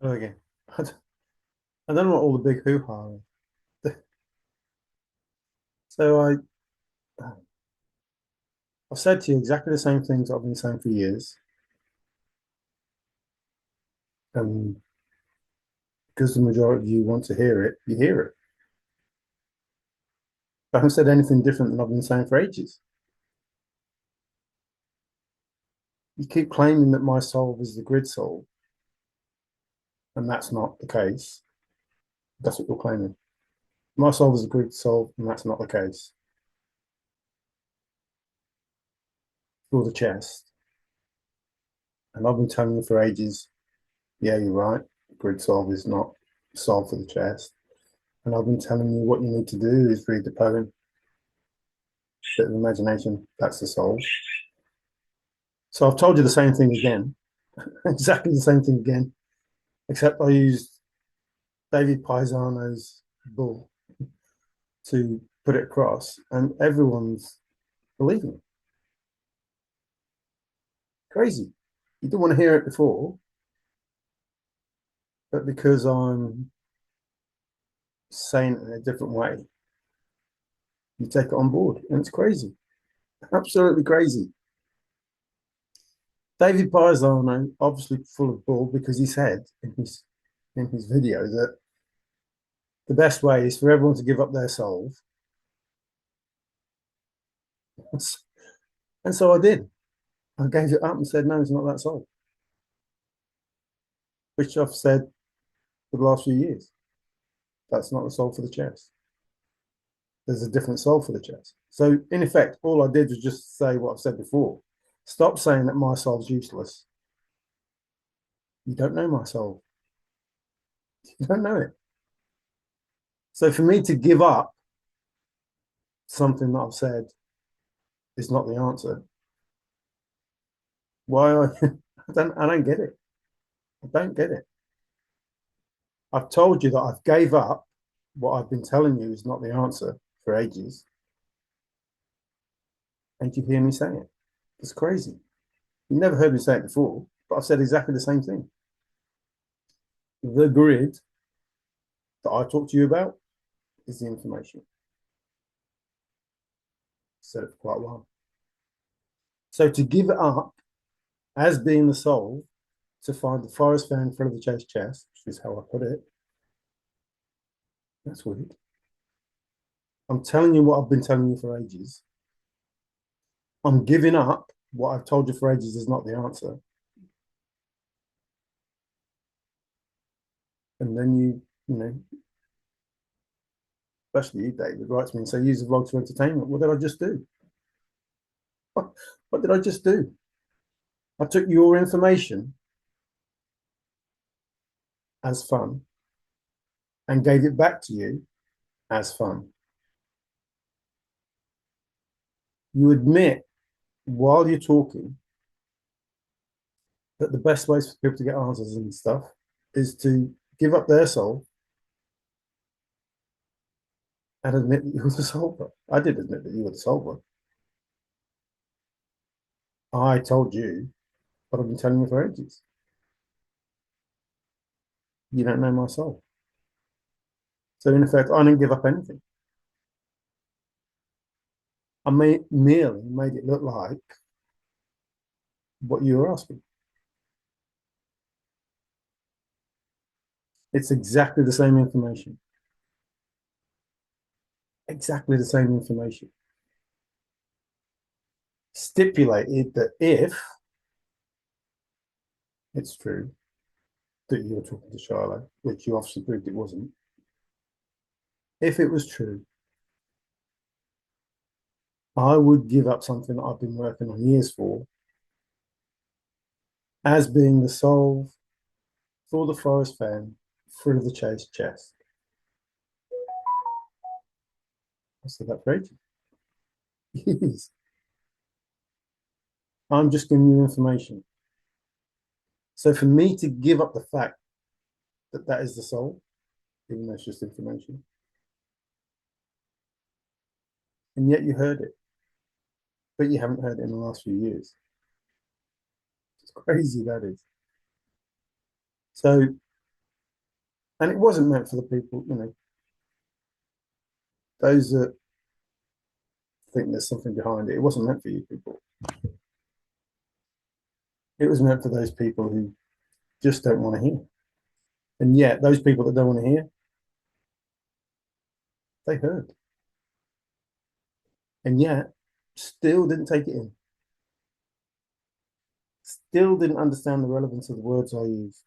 Okay. I don't know what all the big hoo-ha is. So I've said to you exactly the same things I've been saying for years. And because the majority of you want to hear it, you hear it. I haven't said anything different than I've been saying for ages. You keep claiming that my soul is the grid soul, and that's not the case. That's what you're claiming. My soul is the grid soul, and that's not the case. For the chest. And I've been telling you for ages, yeah, you're right. Grid soul is not soul for the chest. And I've been telling you what you need to do is read the poem, bit of imagination, that's the soul. So I've told you the same thing again, exactly the same thing again, except I used David Paisano's bull to put it across, and everyone's believing it. Crazy. You didn't want to hear it before, but because I'm saying it in a different way, you take it on board, and it's crazy, absolutely crazy. David Paisano, obviously full of bull, because he said in his video that the best way is for everyone to give up their soul. And so I did. I gave it up and said, no, it's not that soul, which I've said for the last few years. That's not the soul for the chest. There's a different soul for the chest. So, in effect, all I did was just say what I've said before. Stop saying that my soul's useless. You don't know my soul. You don't know it. So, for me to give up something that I've said is not the answer. Why? I don't get it. I don't get it. I've told you that I've gave up what I've been telling you is not the answer for ages, and you hear me say it. It's crazy. You never heard me say it before, but I've said exactly the same thing. The grid that I talked to you about is the information. I said it for quite a while. So to give it up as being the soul to find the Forrest Fenn in front of the chase chest, which is how I put it, that's weird. I'm telling you what I've been telling you for ages. I'm giving up what I've told you for ages is not the answer. And then especially you, David, writes me and say, use the vlog for entertainment. What did I just do? What did I just do? I took your information as fun and gave it back to you as fun. You admit while you're talking that the best ways for people to get answers and stuff is to give up their soul and admit that you were the solver. I did admit that you were the solver. I told you what I've been telling you for ages. You don't know my soul. So in effect, I didn't give up anything. Merely made it look like what you were asking. It's exactly the same information. Exactly the same information. Stipulated that if it's true that you were talking to Charlotte, which you obviously proved it wasn't, if it was true, I would give up something that I've been working on years for as being the solve for the Forest Fenn through the chase chest. I said that for ages. Yes. I'm just giving you information. So for me to give up the fact that that is the soul, even though it's just information, and yet you heard it, but you haven't heard it in the last few years. It's crazy that is. So And it wasn't meant for the people, those that think there's something behind it. It wasn't meant for you people. It was meant for those people who just don't want to hear. And yet, those people that don't want to hear, they heard. And yet, still didn't take it in. Still didn't understand the relevance of the words I used.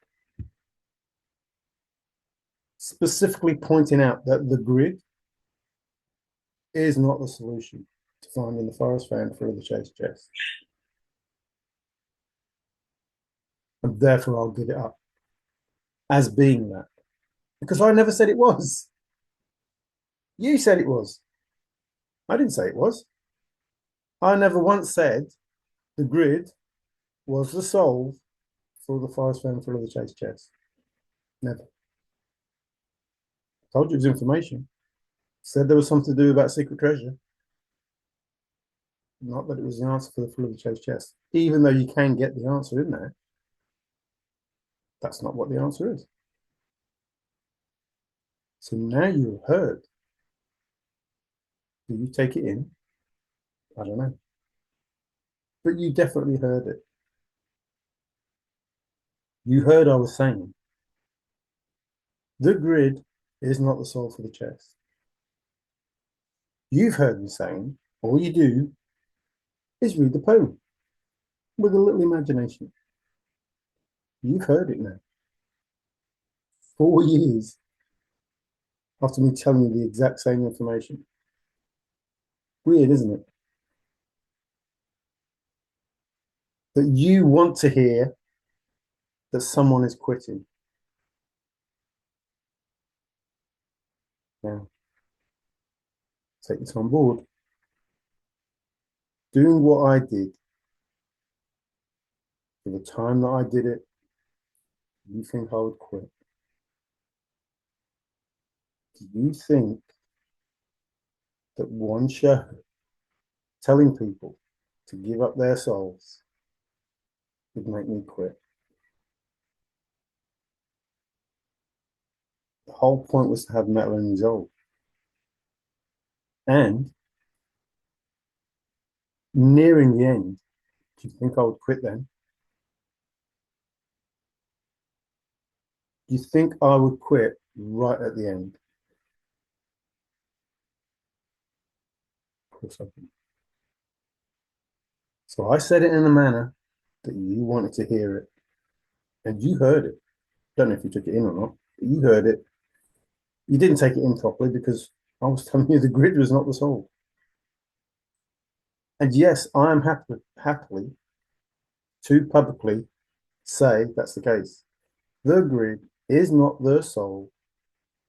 Specifically pointing out that the grid is not the solution to finding the Forrest fan through the chase chest. And therefore, I'll give it up as being that. Because I never said it was. You said it was. I didn't say it was. I never once said the grid was the solve for the Forrest fan through the chase chest. Never. Told you it was information. Said there was something to do about secret treasure. Not that it was the answer for the thrill of the chase chest. Even though you can get the answer in there, that's not what the answer is. So now you've heard. Do you take it in? I don't know. But you definitely heard it. You heard I was saying the grid is not the solve for the chest. You've heard me saying all you do is read the poem with a little imagination. You've heard it now. 4 years after me telling you the exact same information. Weird, isn't it? That you want to hear that someone is quitting. Now, take this on board. Doing what I did for the time that I did it, you think I would quit? Do you think that one show telling people to give up their souls would make me quit? The whole point was to have metal and resolve. And nearing the end, do you think I would quit then? Do you think I would quit right at the end? Of course I would. So I said it in a manner that you wanted to hear it. And you heard it. Don't know if you took it in or not, but you heard it. You didn't take it in properly because I was telling you the grid was not the solve. And yes, I am happily to publicly say that's the case. The grid is not the solve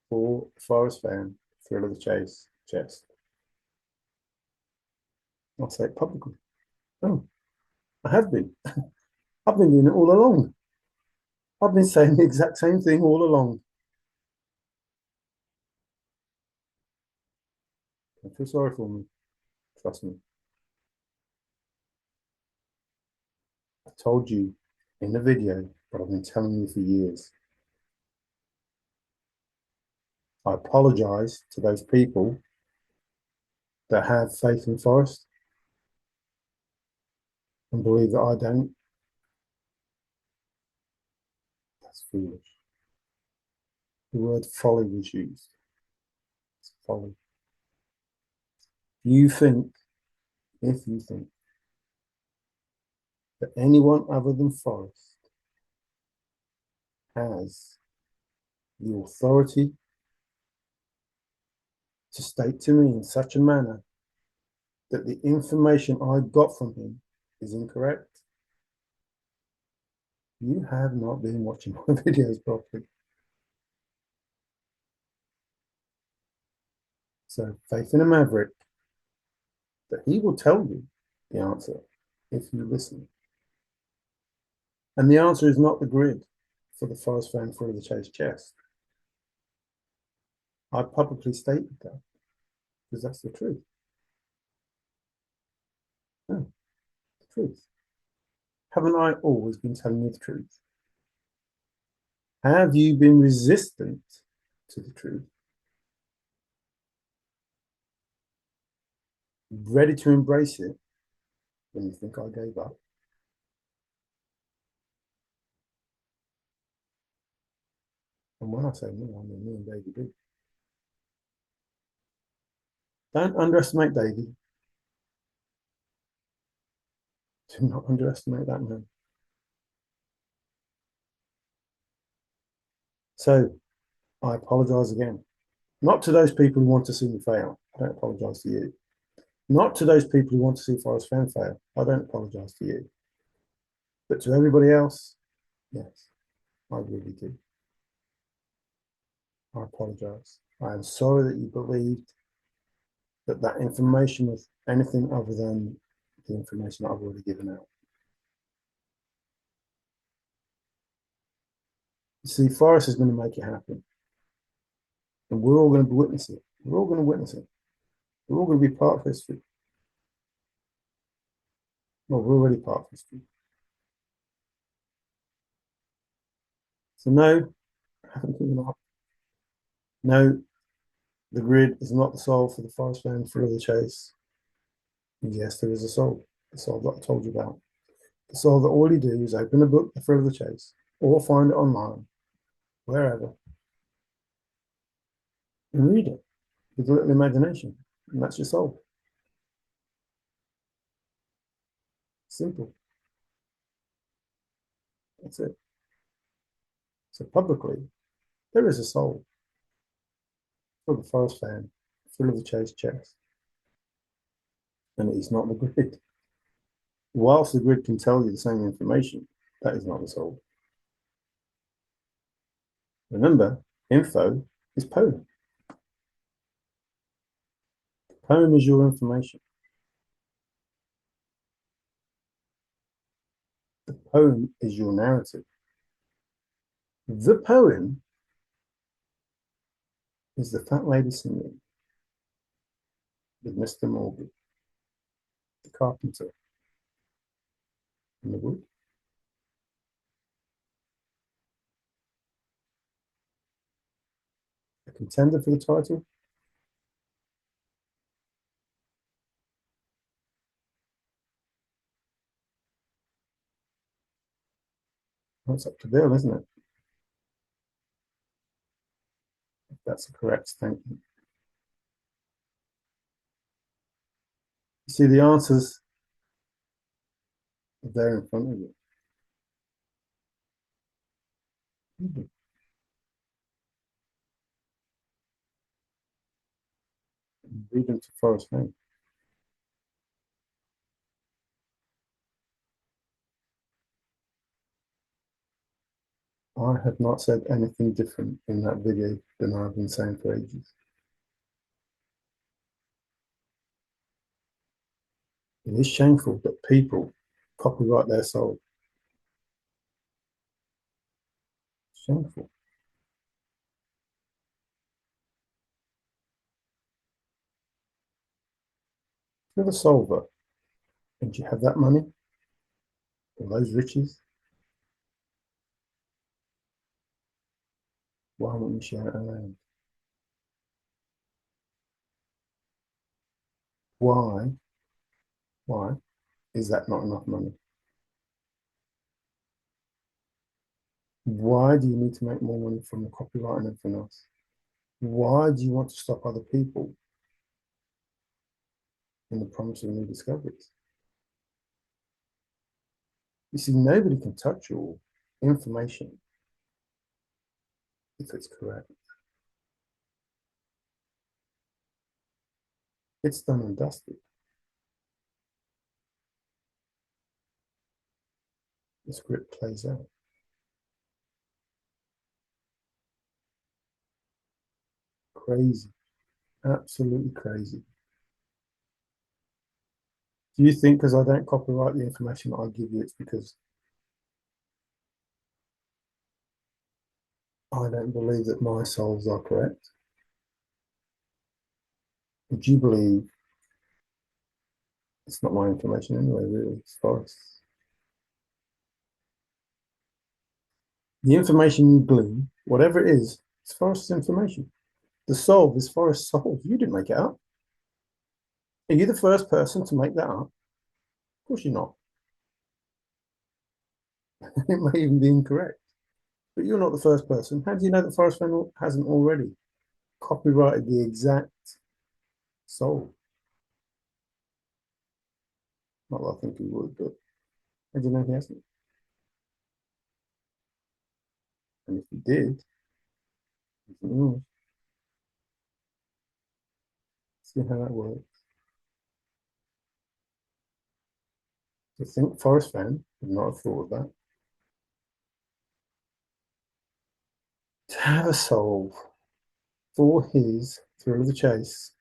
for Forrest fan thrill of the chase chest. I'll say it publicly. Oh, I have been. I've been doing it all along. I've been saying the exact same thing all along. Don't feel sorry for me. Trust me. I told you in the video, but I've been telling you for years. I apologize to those people that have faith in Forrest and believe that I don't. That's foolish. The word folly was used. It's folly. You think, if you think that anyone other than Forrest has the authority to state to me in such a manner that the information I got from him is incorrect, you have not been watching my videos properly. So faith in a maverick that he will tell you the answer if you listen. And the answer is not the grid for the Forrest fan for the chase chest. I publicly stated that because that's the truth. No, the truth. Haven't I always been telling you the truth? Have you been resistant to the truth? Ready to embrace it when you think I gave up? And when I say me, I mean me and Davy B. Don't underestimate Davy. Do not underestimate that man. So I apologize again. Not to those people who want to see me fail. I don't apologize to you. Not to those people who want to see Forrest Fenn fail. I don't apologize to you. But to everybody else, yes, I really do. I apologize. I am sorry that you believed that that information was anything other than the information that I've already given out. You see, Forrest is going to make it happen. And we're all going to witness it. We're all going to witness it. We're all going to be part of history. Well, we're already part of history. So no, I haven't given up. No, the grid is not the soul for the Forest Fan thrill of the chase. And yes, there is a soul. The soul that I told you about. The soul that all you do is open a book, The Thrill of the Chase, or find it online, wherever, and read it with a little imagination. And that's your soul. Simple. That's it. So publicly, there is a soul for the Forest Fan, Thrill of the Chase chess. And it is not the grid. Whilst the grid can tell you the same information, that is not the soul. Remember, info is poem. Poem is your information. The poem is your narrative. The poem is the fat lady singing with Mr. Morgan, the carpenter in the wood. A contender for the title? Well, it's up to Bill, isn't it? If that's a correct statement. You see, the answers are there in front of you. Read them to Forrest Fenn. I have not said anything different in that video than I've been saying for ages. It is shameful that people copyright their soul. Shameful. If you're the solver and you have that money or those riches, why wouldn't you share it around? Why? Why is that not enough money? Why do you need to make more money from the copyright and everything else? Why do you want to stop other people in the promise of new discoveries? You see, nobody can touch your information if it's correct. It's done and dusted. The script plays out. Crazy. Absolutely crazy. Do you think because I don't copyright the information that I give you, it's because I don't believe that my solves are correct? Would you believe it's not my information anyway, really? It's Forrest. The information you glean, whatever it is Forrest's information. The solve is Forrest's solve. You didn't make it up. Are you the first person to make that up? Of course you're not. It may even be incorrect. But you're not the first person. How do you know that Forrest Fenn hasn't already copyrighted the exact solve? Not that I think he would, but how do you know he hasn't? And if he did, see how that works. To think Forrest Fenn would not have thought of that. To have a solve for his thrill of the chase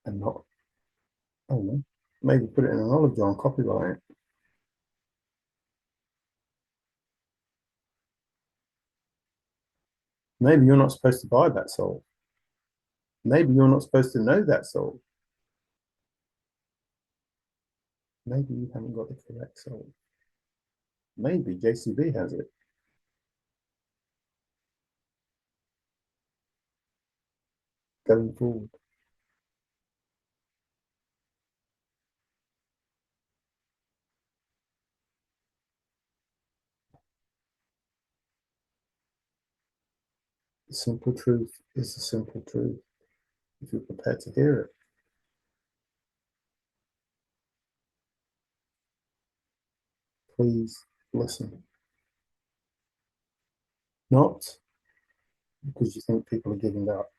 and not, I don't know, maybe put it in an olive jar and copyright it. Maybe you're not supposed to buy that solve. Maybe you're not supposed to know that solve. Maybe you haven't got the correct solve. Maybe JCB has it. Going forward. The simple truth is the simple truth if you're prepared to hear it. Please listen. Not because you think people are giving up,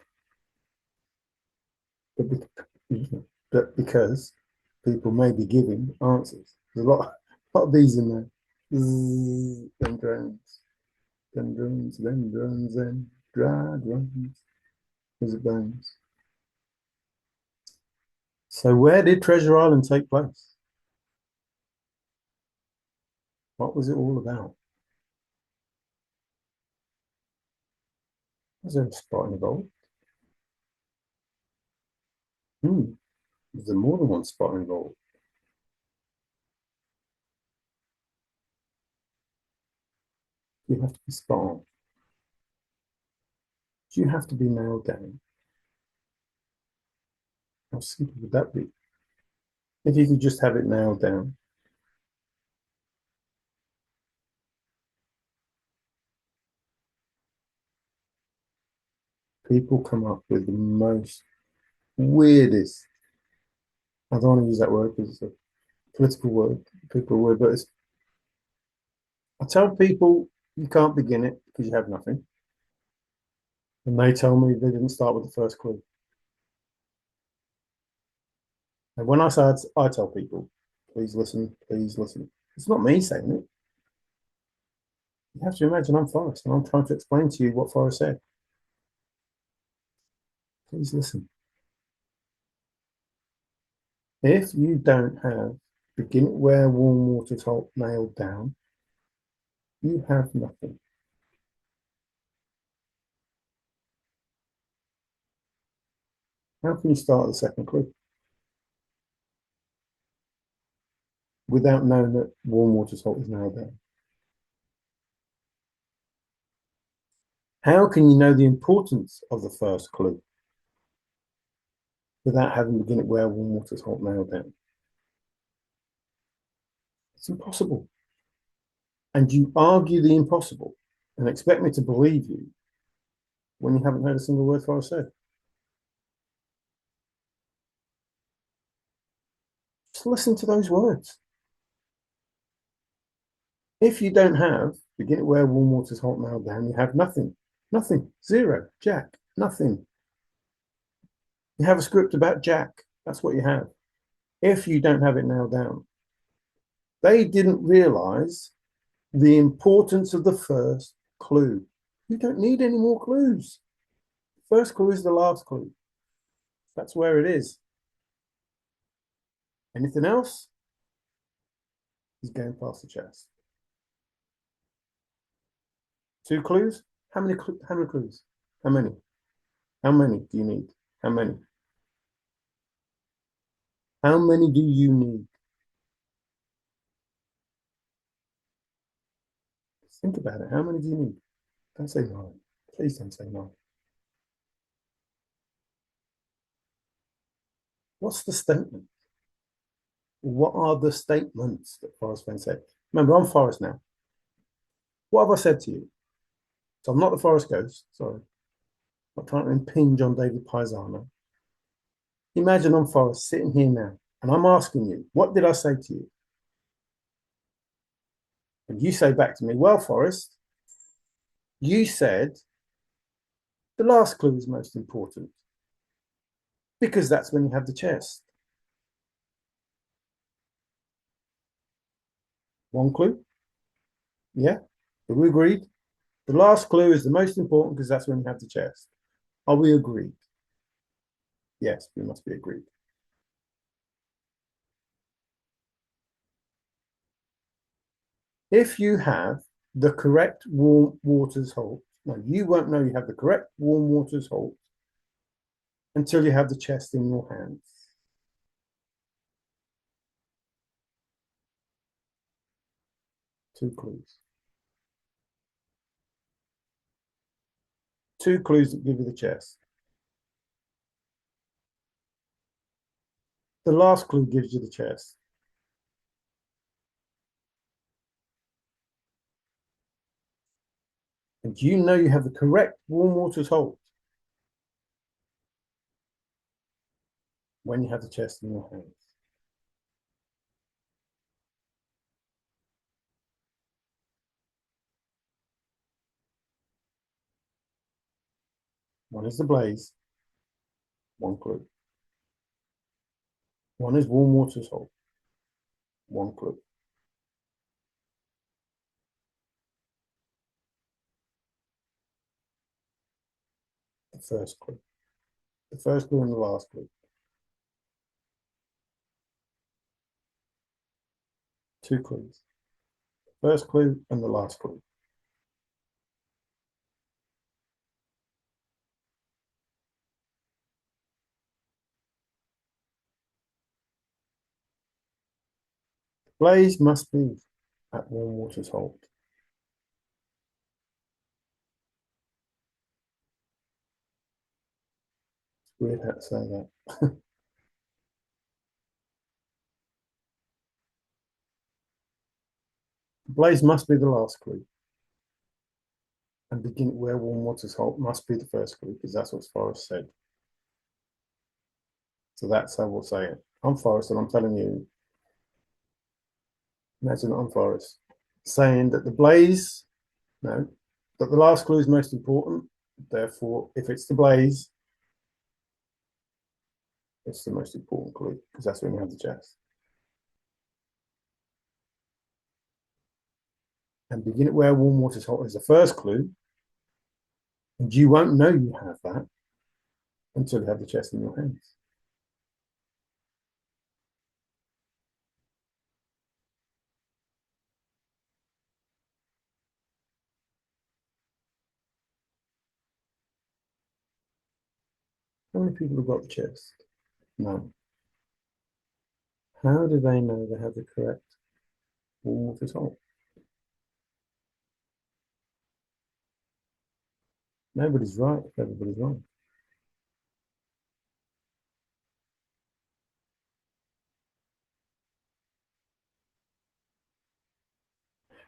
but, because people may be giving answers. There's a lot of these in there. Then drones, then drones, then drones, then dry drones. As it burns. So where did Treasure Island take place? What was it all about? Was there a spot involved? Was there more than one spot involved? You have to be spot on. Do you have to be nailed down? How simple would that be? If you could just have it nailed down. People come up with the most weirdest. I don't want to use that word because it's a political word, people word, but it's, I tell people you can't begin it because you have nothing. And they tell me they didn't start with the first clue. And when I say I tell people, please listen, please listen. It's not me saying it. You have to imagine I'm Forrest and I'm trying to explain to you what Forrest said. Please listen. If you don't have begin where warm water's hot nailed down, you have nothing. How can you start the second clue without knowing that warm water's hot is nailed down? How can you know the importance of the first clue without having begin where warm water's hot nailed down? It's impossible. And you argue the impossible and expect me to believe you when you haven't heard a single word Forrest said. Just listen to those words. If you don't have begin where warm water's hot nailed down, you have nothing. Nothing. Zero. Jack. Nothing. You have a script about Jack. That's what you have. If you don't have it nailed down, they didn't realize the importance of the first clue. You don't need any more clues. First clue is the last clue. That's where it is. Anything else is going past the chest. Two clues? How many clues? How many? How many do you need? How many? How many do you need? Think about it. How many do you need? Don't say 9. Please don't say 9. What's the statement? What are the statements that Forrest Fenn said? Remember, I'm Forrest now. What have I said to you? So I'm not the Forest Ghost. Sorry. I'm not trying to impinge on David Paisano. Imagine I'm Forrest sitting here now, and I'm asking you, what did I say to you? And you say back to me, well, Forrest, you said the last clue is most important because that's when you have the chest. One clue? Yeah? Are we agreed? The last clue is the most important because that's when you have the chest. Are we agreed? Yes, we must be agreed. If you have the correct warm waters halt, no, you won't know you have the correct warm waters halt until you have the chest in your hands. Two clues. Two clues that give you the chest. The last clue gives you the chest. And you know you have the correct warm waters halt when you have the chest in your hands. One is the blaze, one clue. One is warm waters halt, one clue. The first clue. The first clue and the last clue. Two clues. First clue and the last clue. Blaze must be at warm waters halt. It's weird how to say that. Blaze must be the last clue. And begin where warm waters halt must be the first clue, because that's what Forrest said. So that's how we'll say it. I'm Forrest, and I'm telling you, imagine I'm Forrest, saying that the blaze, no, that the last clue is most important. Therefore, if it's the blaze, it's the most important clue, because that's when you have the chest. And begin at where warm waters halt is the first clue. And you won't know you have that until you have the chest in your hands. How many people have got the chest? None. How do they know they have the correct warm waters halt? Nobody's right if everybody's wrong.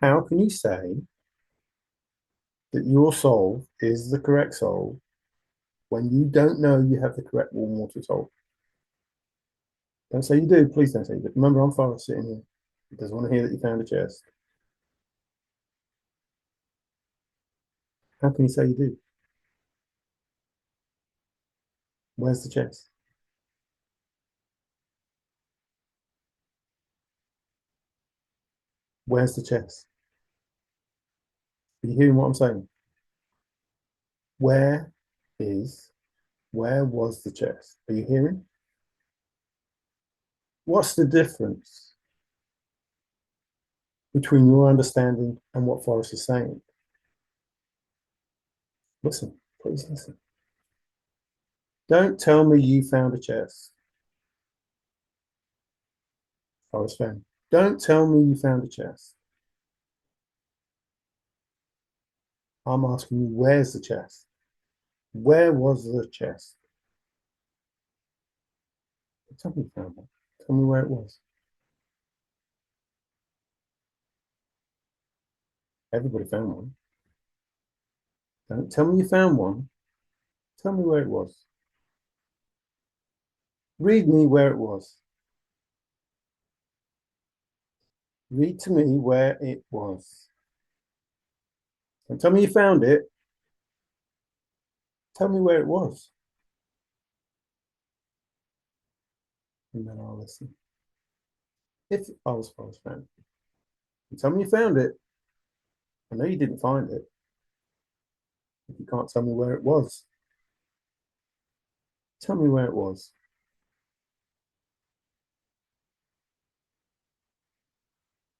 How can you say that your soul is the correct soul when you don't know you have the correct warm water soul? Don't say you do. Please don't say you do. Remember, I'm Forrest sitting here. He doesn't want to hear that you found a chest. How can you say you do? Where's the chest? Where's the chest? Are you hearing what I'm saying? Where is, where was the chest? Are you hearing? What's the difference between your understanding and what Forrest is saying? Listen, please listen. Don't tell me you found a chest. Forrest Fenn. Don't tell me you found a chest. I'm asking you, where's the chest? Where was the chest? Tell me you found one. Tell me where it was. Everybody found one. Don't tell me you found one. Tell me where it was. Read me where it was. Read to me where it was. Don't tell me you found it. Tell me where it was. And then I'll listen. If I was Forrest Fenn, tell me you found it. I know you didn't find it. If you can't tell me where it was, tell me where it was.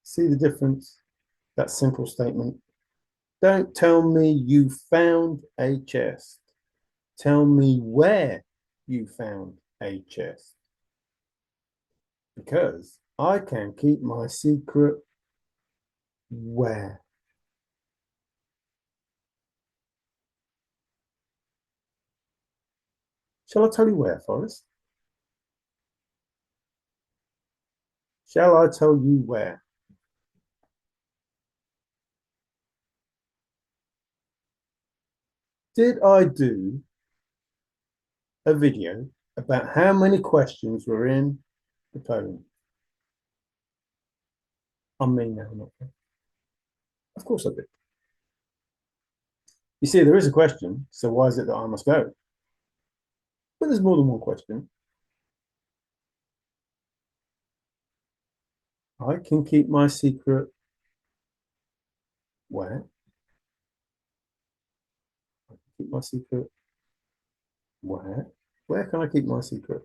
See the difference? That simple statement. Don't tell me you found a chest. Tell me where you found a chest. Because I can keep my secret where. Shall I tell you where, Forrest? Shall I tell you where? Did I do a video about how many questions were in the poem? I mean, no, not. Of course I did. You see, there is a question, so why is it that I must go? But there's more than one question. I can keep my secret where? I can keep my secret where? Where can I keep my secret?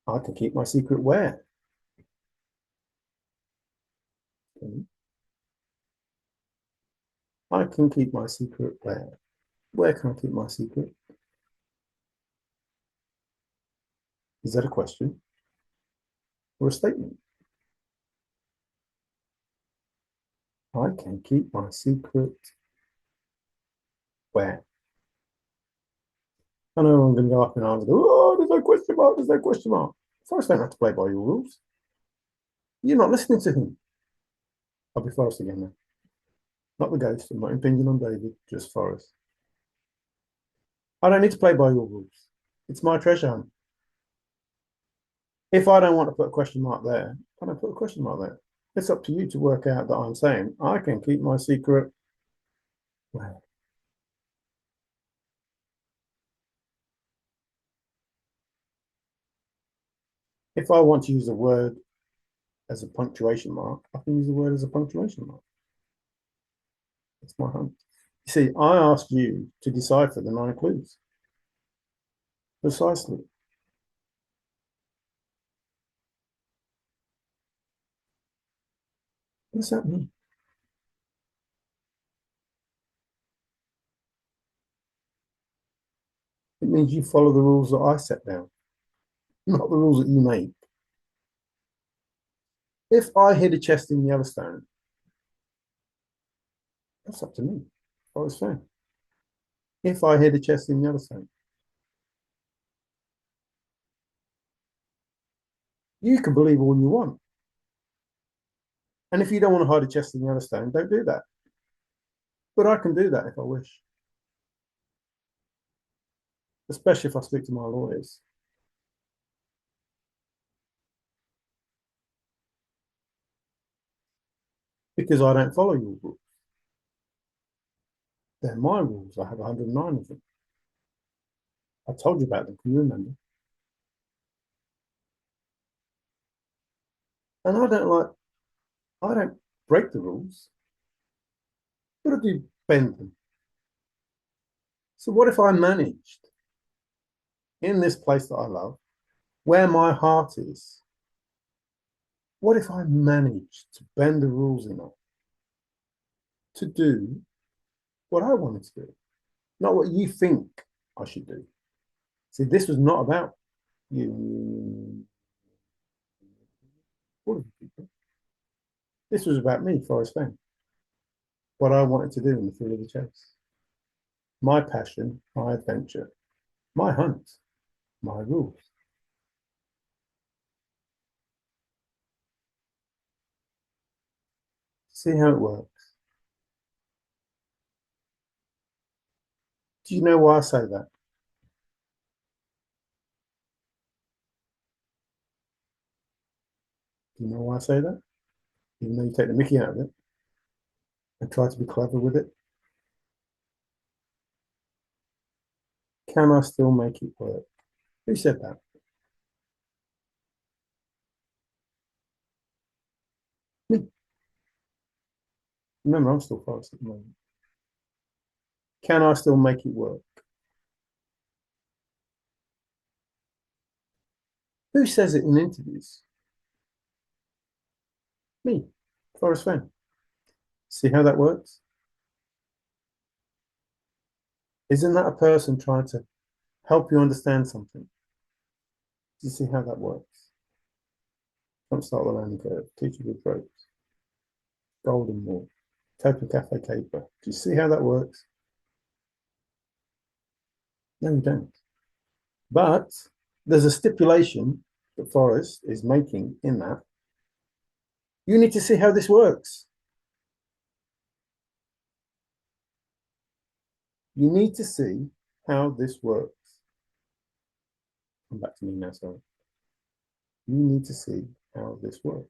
I can keep my secret where? I can keep my secret where? Where can I keep my secret? Is that a question or a statement? I can keep my secret where? I know I'm going to go up and arms and go, oh, there's no question mark, there's no question mark. Forrest don't have to play by your rules. You're not listening to him. I'll be Forrest again now. Not the ghost. I'm not impinging on David, just Forrest. I don't need to play by your rules. It's my treasure hunt. If I don't want to put a question mark there, I don't put a question mark there. It's up to you to work out that I'm saying I can keep my secret where? If I want to use a word as a punctuation mark, I can use the word as a punctuation mark. It's my hunt. You see, I asked you to decipher the 9 clues. Precisely. What does that mean? It means you follow the rules that I set down, not the rules that you make. If I hid a chest in Yellowstone, that's up to me. I was fair. If I hid a chest in Yellowstone, you can believe all you want. And if you don't want to hide a chest in Yellowstone, don't do that. But I can do that if I wish, especially if I speak to my lawyers. Because I don't follow your rules. They're my rules. I have 109 of them. I told you about them. Can you remember? And I don't break the rules, but I do bend them. So what if I managed in this place that I love, where my heart is? What if I managed to bend the rules enough to do what I wanted to do, not what you think I should do? See, this was not about you, all of you people. This was about me, Forrest Fenn. what I wanted to do in the thrill of the chase. My passion, my adventure, my hunt, my rules. See how it works. Do you know why I say that? Do you know why I say that? Even though you take the mickey out of it and try to be clever with it, can I still make it work? Who said that? Me. Remember, I'm still Forrest at the moment. Can I still make it work? Who says it in interviews? Me, Forrest Fenn. See how that works? Isn't that a person trying to help you understand something? Do you see how that works? Don't start the learning curve. Teach you with ropes. Golden Moor. Total Cafe Caper. Do you see how that works? No, you don't. But there's a stipulation that Forrest is making in that. You need to see how this works. You need to see how this works. Come back to me now, sorry. You need to see how this works.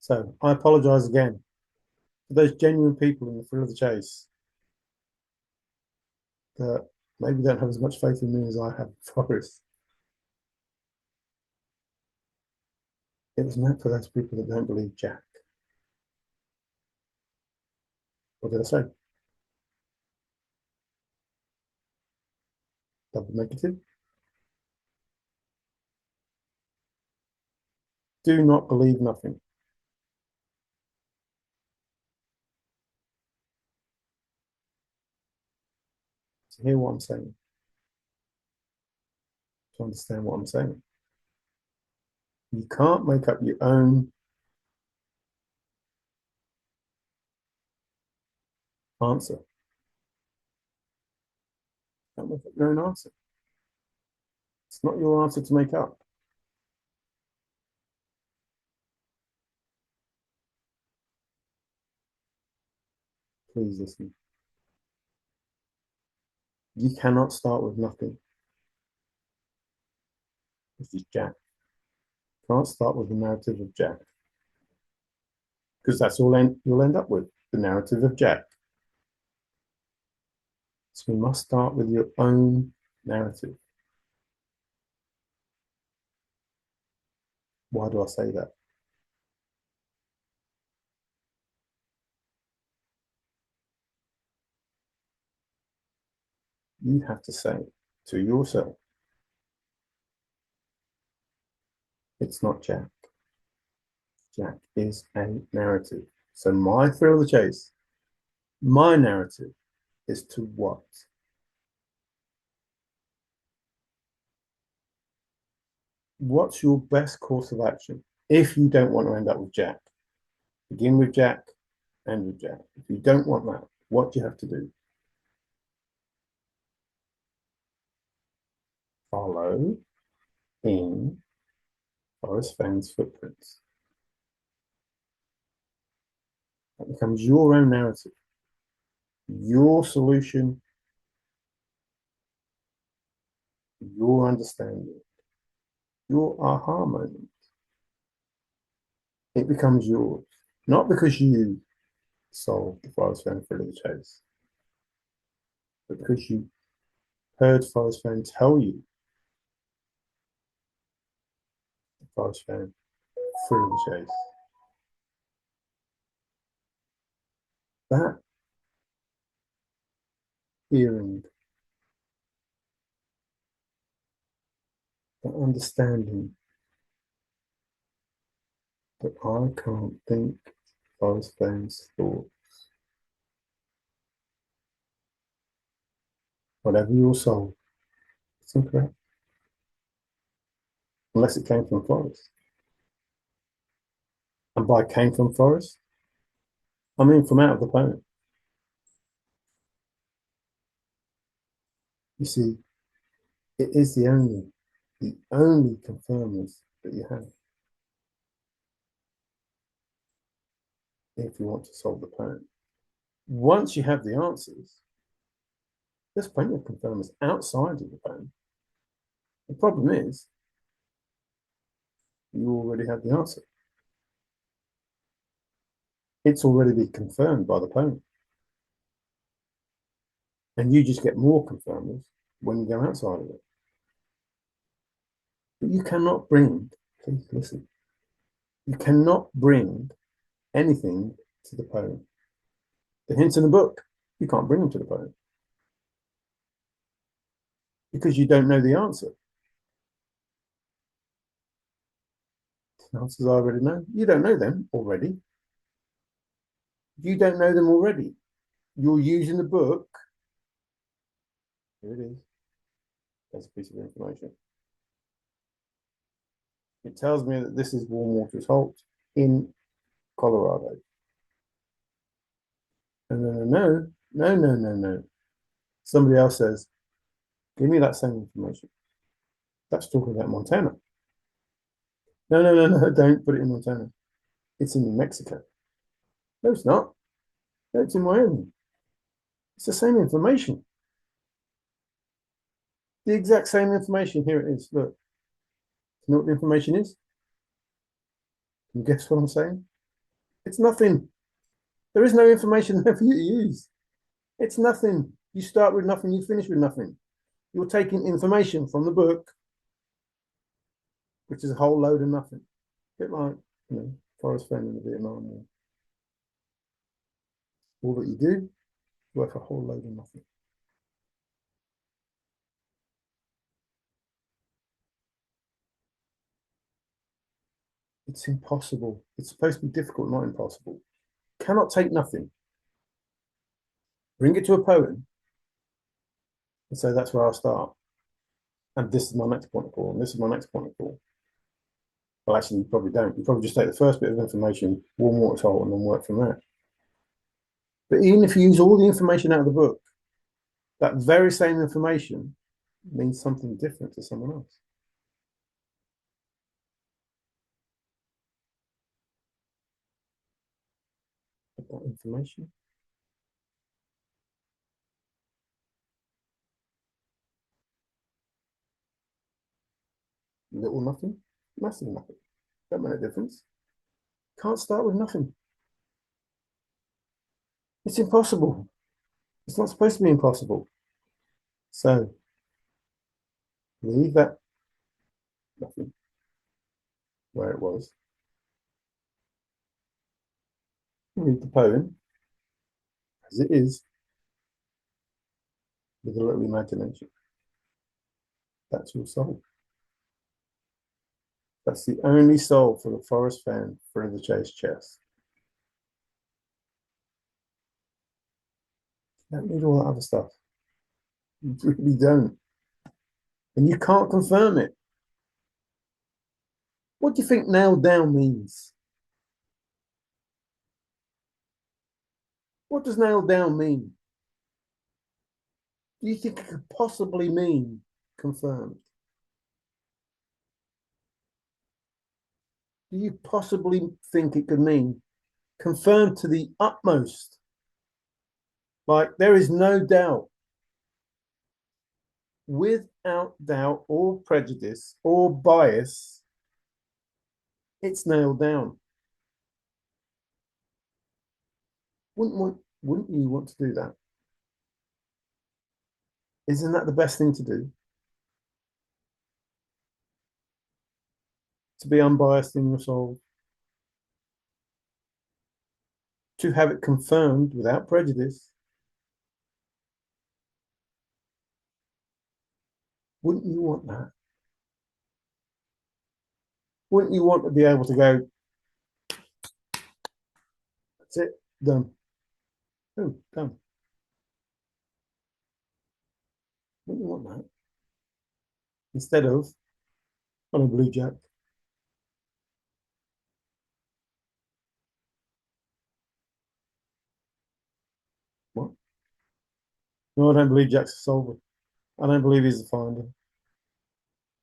So I apologize again for those genuine people in the thrill of the chase that maybe don't have as much faith in me as I have in Forrest. It was meant for those people that don't believe Jack. What did I say? Double negative. Do not believe nothing. To hear what I'm saying, to understand what I'm saying. You can't make up your own answer. You can't make up your own answer. It's not your answer to make up. Please listen. You cannot start with nothing. This is Jack. You can't start with the narrative of Jack. Because that's all you'll end up with, the narrative of Jack. So you must start with your own narrative. Why do I say that? You have to say to yourself, it's not Jack. Jack is a narrative. So my thrill of the chase, my narrative is to what? What's your best course of action if you don't want to end up with Jack? Begin with Jack, end with Jack. If you don't want that, what do you have to do? Follow in Forrest Fenn's footprints. That becomes your own narrative, your solution, your understanding, your aha moment. It becomes yours, not because you solved the Forrest Fenn thrill of the chase, but because you heard Forrest Fenn tell you the Forrest Fenn thrill of the chase. That hearing, that understanding that I can't think Forrest Fenn's thought. Whatever your soul, it's incorrect. Unless it came from Forrest. by came from Forrest? I mean, from out of the poem. You see, it is the only confirmers that you have if you want to solve the poem. Once you have the answers, there's plenty of confirmers outside of the poem. The problem is, you already have the answer. It's already been confirmed by the poem. And you just get more confirmers when you go outside of it. But you cannot bring, please listen, you cannot bring anything to the poem. The hints in the book, you can't bring them to the poem because you don't know the answer. The answers I already know. You don't know them already. You don't know them already. You're using the book. Here it is. There's a piece of information. It tells me that this is Warm Waters Holt in Colorado. No. Somebody else says, give me that same information. That's talking about Montana. No, don't put it in Montana. It's in New Mexico. No, it's not. No, it's in Wyoming. It's the same information. The exact same information. Here it is. Look. You know what the information is? Can you guess what I'm saying? It's nothing. There is no information there for you to use. It's nothing. You start with nothing, you finish with nothing. You're taking information from the book, which is a whole load of nothing. A bit like, Forrest Fenn in the Vietnam War. All that you do, worth a whole load of nothing. It's impossible. It's supposed to be difficult, not impossible. Cannot take nothing. Bring it to a poem and say that's where I'll start. And this is my next point of call, and this is my next point of call. Well, actually, you probably don't. You probably just take the first bit of information, warm water toll, and then work from there. But even if you use all the information out of the book, that very same information means something different to someone else. But that information, little nothing, massive nothing. Don't make a difference. Can't start with nothing. It's impossible. It's not supposed to be impossible. So leave that nothing where it was. Read the poem as it is with a little imagination. That's your soul. That's the only soul for the Forrest fan through the chase chest. You don't need all that other stuff. You really don't. And you can't confirm it. What do you think nailed down means? What does nailed down mean? Do you think it could possibly mean confirmed? Do you possibly think it could mean confirmed to the utmost? Like there is no doubt, without doubt or prejudice or bias, it's nailed down. Wouldn't you want to do that? Isn't that the best thing to do? To be unbiased in your soul, to have it confirmed without prejudice. Wouldn't you want that? Wouldn't you want to be able to go, that's it, done. Oh, done. Wouldn't you want that? Instead of on a blue jack. No, I don't believe Jack's a solver. I don't believe he's the finder.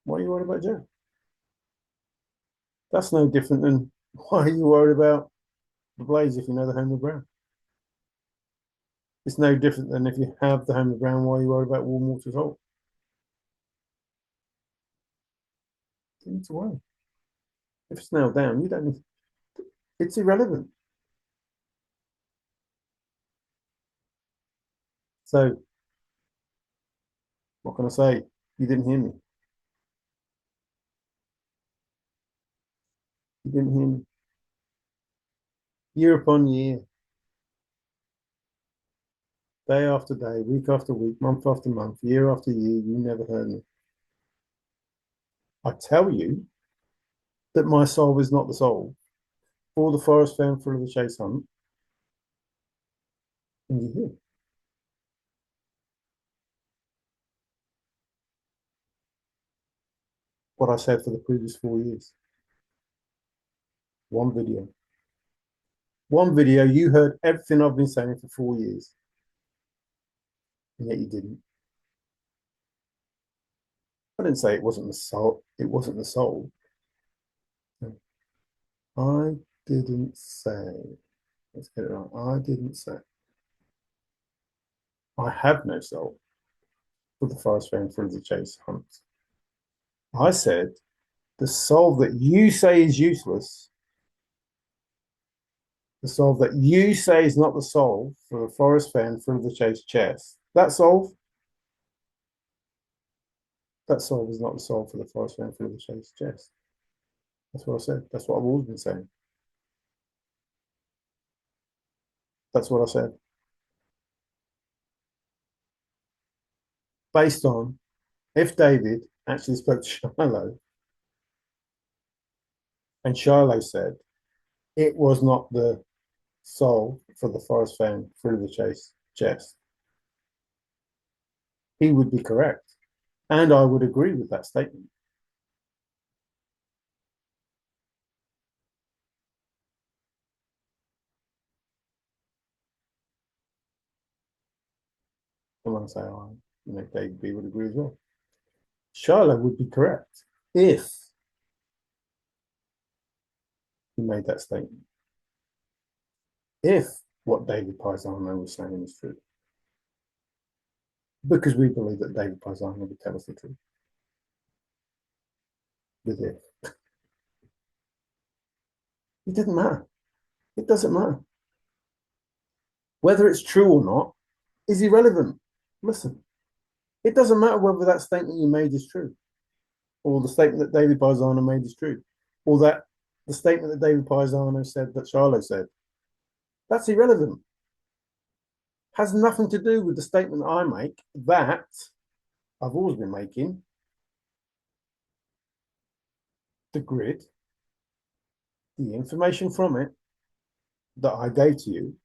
Why are you worried about Jack? That's no different than why are you worried about the Blaze if you know the home of Brown? It's no different than if you have the home of Brown, why are you worried about warm water's hole? You need to worry. If it's nailed down, you don't need, it's irrelevant. So what can I say? You didn't hear me. You didn't hear me. Year upon year, day after day, week after week, month after month, year after year, you never heard me. I tell you that my soul is not the soul for the Forrest Fenn for the chase hunt, and you hear what I said for the previous 4 years. One video. One video, you heard everything I've been saying for 4 years, and yet you didn't. I didn't say it wasn't the soul. It wasn't the soul. I didn't say. Let's get it right. I didn't say. I have no soul for the Forest Fenn for the chase hunt. I said the soul that you say is useless, the soul that you say is not the soul for the Forest Fenn for the chase chest. That soul is not the soul for the Forest Fenn for the chase chest. That's what I said. That's what I've always been saying. That's what I said. Based on if David actually spoke to Shiloh and Shiloh said it was not the soul for the Forest Fenn through the chase chest, he would be correct. And I would agree with that statement. And when I say I, David B would agree as well. Shiloh would be correct if he made that statement. If what David Paisano was saying is true. Because we believe that David Paisano would tell us the truth. With it. It didn't matter. It doesn't matter. Whether it's true or not is irrelevant. Listen, it doesn't matter whether that statement you made is true, or the statement that David Paisano made is true, or that the statement that David Paisano said that Charlo said. That's irrelevant. Has nothing to do with the statement I make that I've always been making. The grid, the information from it that I gave to you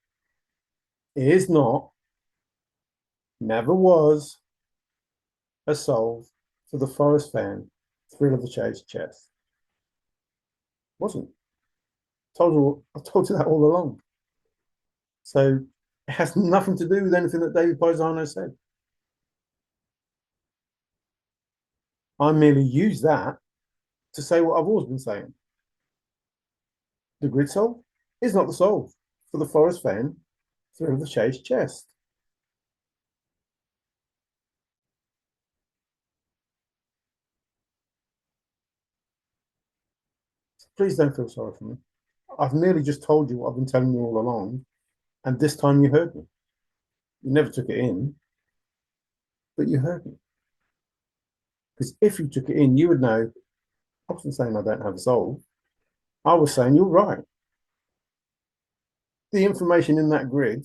is not, never was, a solve for the Forrest Fenn thrill of the chase chess. Wasn't. I told you that all along. So it has nothing to do with anything that David Paisano said. I merely use that to say what I've always been saying. The grid solve is not the solve for the Forrest Fenn thrill of the chase chest. Please don't feel sorry for me. I've merely just told you what I've been telling you all along, and this time you heard me. You never took it in, but you heard me. Because if you took it in, you would know I wasn't saying I don't have a soul. I was saying you're right. The information in that grid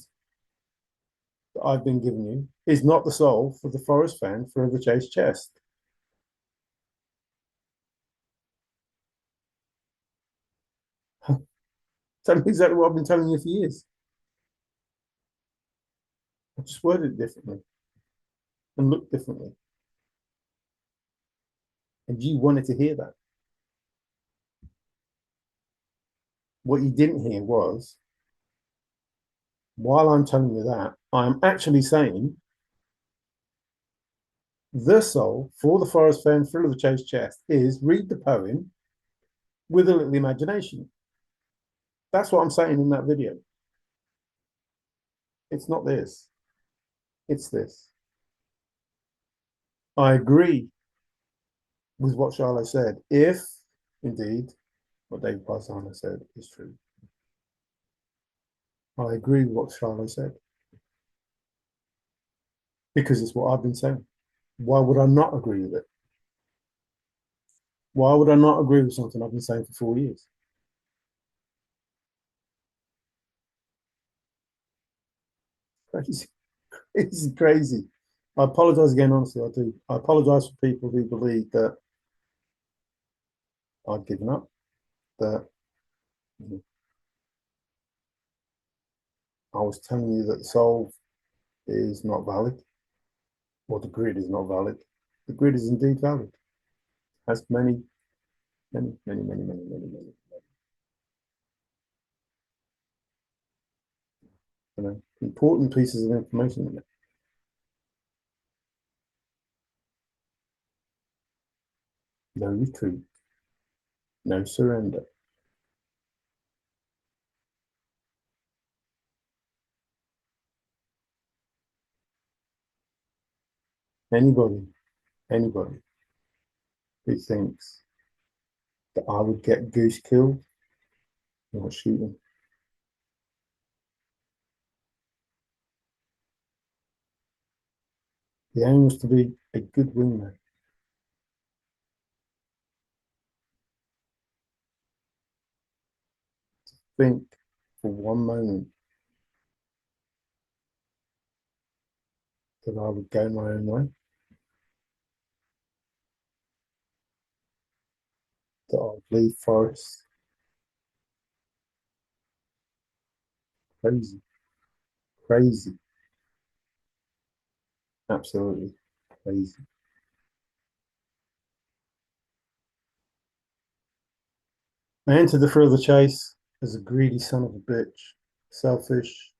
that I've been giving you is not the soul for the Forrest Fenn for the chase chest. Tell me exactly what I've been telling you for years. I just worded it differently and looked differently. And you wanted to hear that. What you didn't hear was, while I'm telling you that, I'm actually saying The soul for the Forrest Fenn Thrill of the Chase chest is read the poem with a little imagination. That's what I'm saying in that video. It's not this. It's this. I agree with what Charlotte said, if indeed what David Paisano said is true. I agree with what Charlotte said because it's what I've been saying. Why would I not agree with it? Why would I not agree with something I've been saying for 4 years? Crazy. It's crazy. I apologize again, honestly, I do. I apologize for people who believe that I've given up, that I was telling you that the soul is not valid, or the grid is not valid. The grid is indeed valid. It has many, important pieces of information in it. No retreat, no surrender. Anybody, anybody who thinks that I would get goose killed, not shooting. The aim was to be a good wingman. Think for one moment that I would go my own way, that I would leave Forrest. Crazy, crazy, absolutely crazy. I entered the thrill of the chase as a greedy son of a bitch, selfish,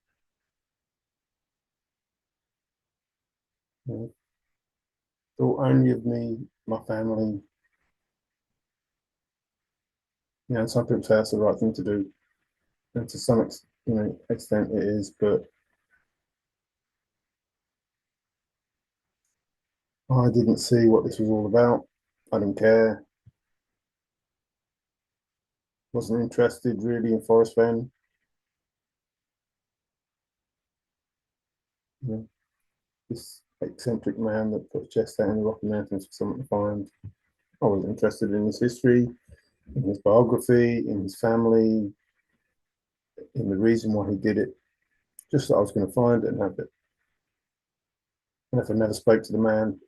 you know, thought only of me, my family. You know, some people say that's the right thing to do, and to some extent it is. But I didn't see what this was all about. I didn't care. Wasn't interested really in Forrest Fenn. You know, this eccentric man that put his chest out in the Rocky Mountains for someone to find. I was interested in his history, in his biography, in his family, in the reason why he did it. Just that I was going to find it and have it. And if I never spoke to the man,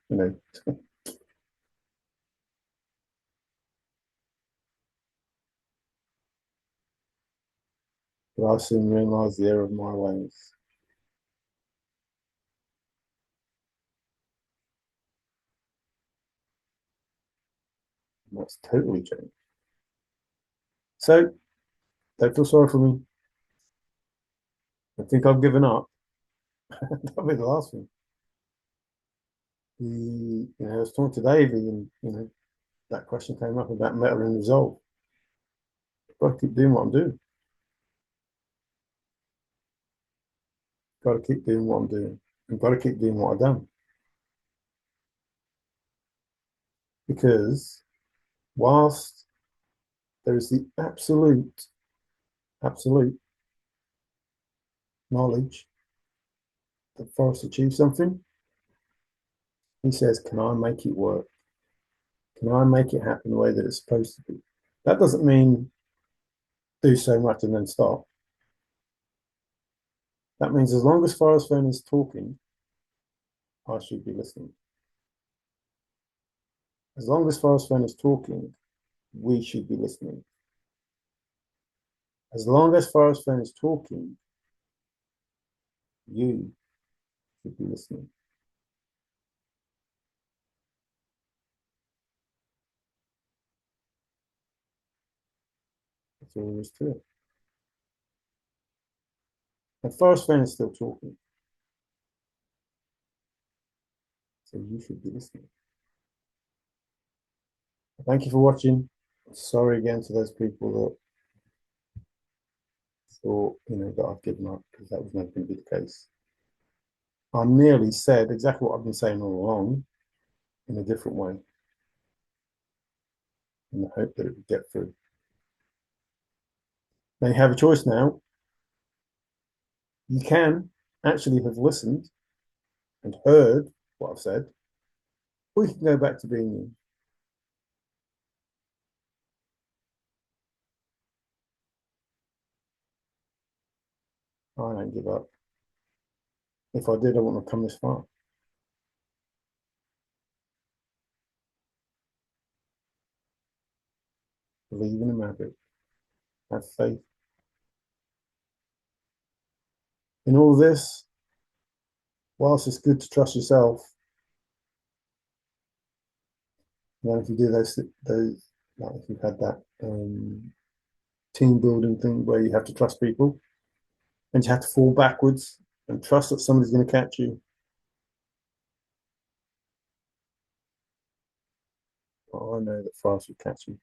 but I soon realised the error of my ways. And that's totally changed. So don't feel sorry for me. I think I've given up. That'll be the last thing. I was talking to Davey, and that question came up about metal and resolve. I've got to keep doing what I'm doing. Got to keep doing what I'm doing. I've got to keep doing what I've done. Because whilst there is the absolute knowledge that Forrest achieved something, he says, can I make it work? Can I make it happen the way that it's supposed to be? That doesn't mean do so much and then stop. That means as long as Forrest Fenn is talking, I should be listening. As long as Forrest Fenn is talking, we should be listening. As long as Forrest Fenn is talking, you should be listening. That's all there is to it. And Forrest Fenn is still talking. So you should be listening. Thank you for watching. Sorry again to those people that thought, that I've given up, because that was never going to be the case. I merely said exactly what I've been saying all along in a different way, in the hope that it would get through. Now you have a choice now. You can actually have listened and heard what I've said, or you can go back to being you. I don't give up. If I did, I wouldn't have come this far. Believe in a maverick. Have faith. In all this, whilst it's good to trust yourself, if you do those, like if you've had that team building thing where you have to trust people and you have to fall backwards and trust that somebody's going to catch you. Well, I know that Forrest will catch you.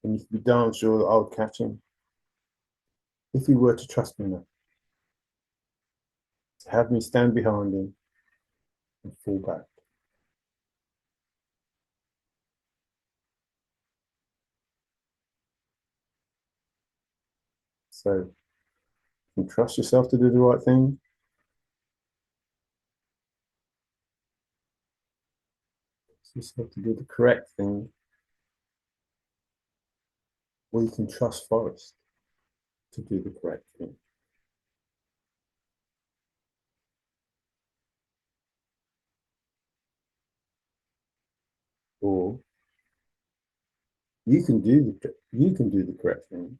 And you can be darn sure that I would catch him if he were to trust me enough to have me stand behind him and fall back. So you can trust yourself to do the right thing. Trust yourself to do the correct thing. Or you can trust Forrest to do the correct thing. Or you can do the correct thing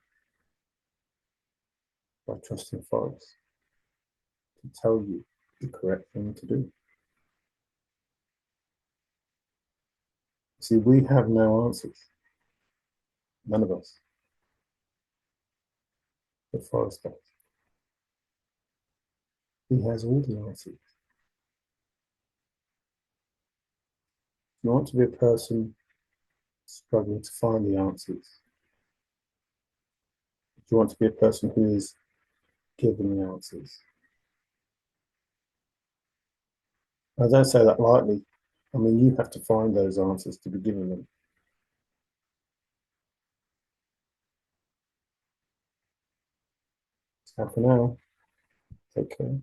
by trusting Forrest to tell you the correct thing to do. See, we have no answers. None of us. But Forrest does. He has all the answers. If you want to be a person struggling to find the answers, if you want to be a person who is given the answers, I don't say that lightly. I mean, you have to find those answers to be given them. So for now, take care.